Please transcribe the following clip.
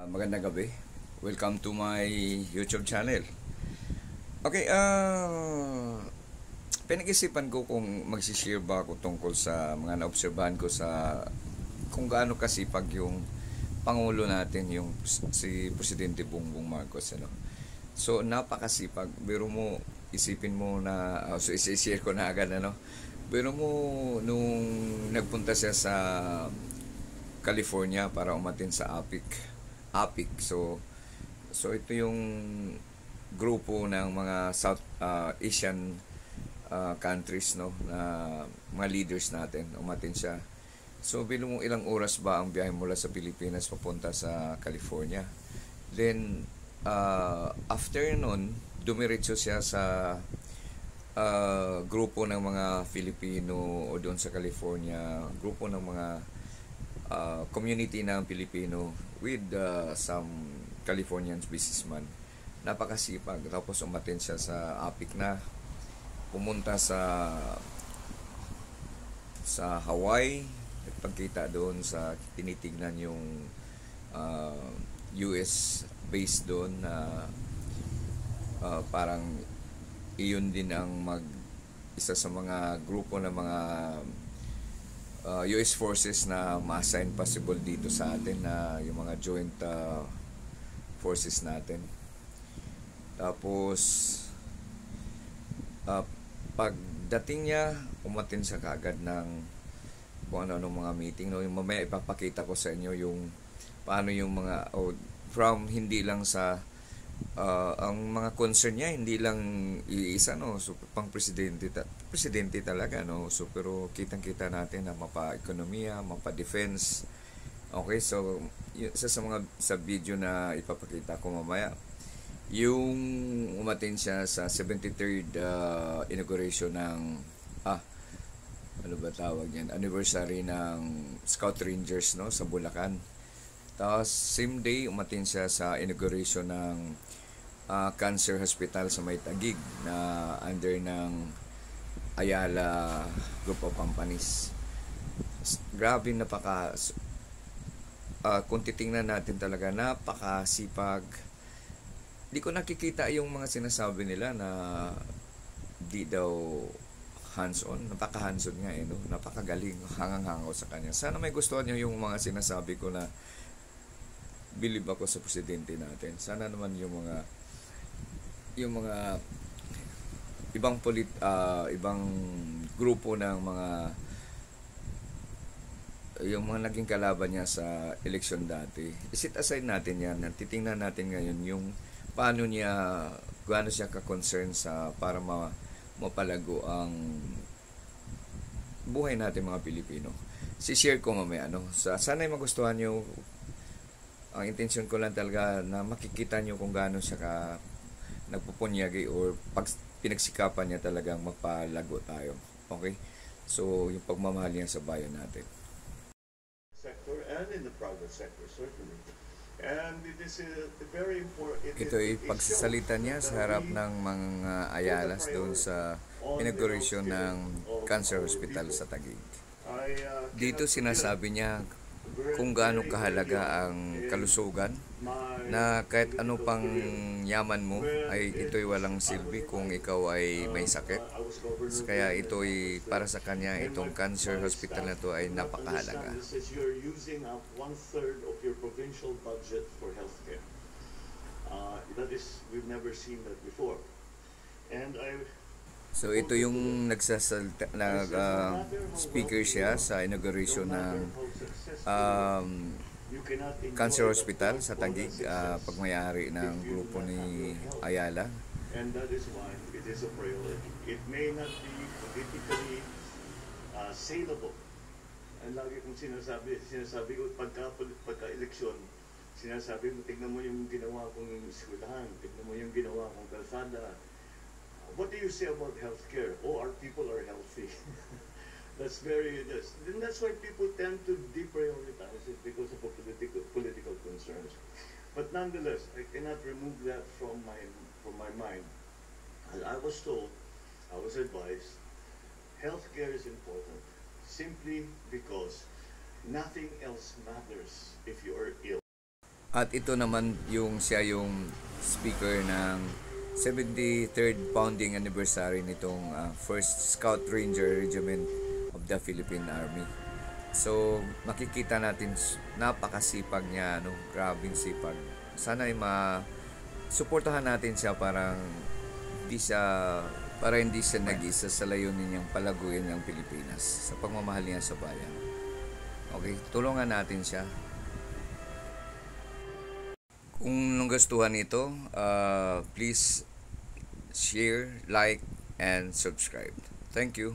Magandang gabi. Welcome to my YouTube channel. Okay, pinag-isipan ko kung mag-share ba ako tungkol sa mga naobserbahan ko sa kung gaano kasipag yung Pangulo natin, yung si Presidente Bongbong Marcos. Ano? So, napakasipag. Biro mo, isipin mo na, so isi-share ko na agad, ano? Biro mo, nung nagpunta siya sa California para umatin sa APIC. So ito yung grupo ng mga South Asian countries, no, na mga leaders natin. Umatin siya. So bilang mo ilang oras ba ang biyahe mula sa Pilipinas papunta sa California. Then after nun, dumiretso siya sa grupo ng mga Filipino o doon sa California, grupo ng mga community ng Pilipino with some Californian businessman. Napakasipag. Tapos umatin siya sa APIC na. Pumunta sa Hawaii. Nagpagkita doon sa tinitignan yung US base doon na parang iyon din ang isa sa mga grupo ng mga US forces na ma-assign possible dito sa atin, na yung mga joint forces natin. Tapos pagdating niya, umatin siya kagad ng kung ano mga meeting, no? Yung mamaya ipapakita ko sa inyo yung paano yung mga from hindi lang sa ang mga concern niya, hindi lang iisa, no, so pang presidente talaga, no, so pero kitang-kita natin na mapa-ekonomiya, mapa-defense. Okay, so isa sa mga sa video na ipapakita ko mamaya, yung umatin siya sa 73rd inauguration ng ano ba tawag yan, anniversary ng Scout Rangers, no, sa Bulacan. Tapos same day umatin siya sa inauguration ng cancer hospital sa May Taguig na under ng Ayala Group of Companies. Grabe, kung titingnan natin talaga, napakasipag. Di ko nakikita yung mga sinasabi nila na di daw hands-on. Napaka-hands-on nga, no? Napakagaling, hangang-hangaw sa kanya. Sana may gustuhan niyo yung mga sinasabi ko na believe ako sa presidente natin. Sana naman yung mga ibang grupo ng yung mga naging kalaban niya sa election dati. Isit aside natin yan. Titingnan natin ngayon yung paano niya, gaano siya ka-concern sa para mapalago ang buhay natin mga Pilipino. Si-share ko mamaya, no? Sana ay magustuhan niyo. Ang intensyon ko lang talaga na makikita niyo kung gaano siya nagpupunyagi or pinagsikapan niya talagang magpalago tayo. Okay? So, yung pagmamahal niya sa bayan natin. Sector and in the private sector, certainly. And it is very important. Ito ay pagsasalita niya sa harap ng mga Ayalas doon sa inauguration ng Cancer Hospital sa Taguig. Dito sinasabi niya kung gaano kahalaga ang kalusugan, na kahit ano pang yaman mo ay ito'y walang silbi kung ikaw ay may sakit. Kaya ito'y para sa kanya, itong cancer hospital na to ay napakahalaga. You're using up 1/3 of your provincial budget for healthcare. That is, we've never seen that before. And So ito yung speaker siya sa inauguration ng Cancer Hospital sa Taguig, pagmayari ng grupo ni Ayala. And that is why it is a priority. It may not be politically saleable. And lagi kong sinasabi ko pagka-eleksyon, sinasabi mo, tignan mo yung ginawa kong eskwelahan, tignan mo yung ginawa kong kalsada. What do you say about healthcare? Oh, our people are healthy. That's why people tend to deprioritize it because of political concerns. But nonetheless, I cannot remove that from my mind. As I was told, I was advised, healthcare is important simply because nothing else matters if you are ill. At ito naman siya yung speaker ng 73rd founding anniversary nitong 1st Scout Ranger Regiment of the Philippine Army. So, makikita natin napakasipag niya, no? Grabing sipag. Sana ay suportahan natin siya para hindi siya nag-isa sa layunin niyang palaguin ng Pilipinas sa pagmamahal niya sa bayan. Okay, tulungan natin siya. Kung nagustuhan ito, please share, like, and subscribe. Thank you.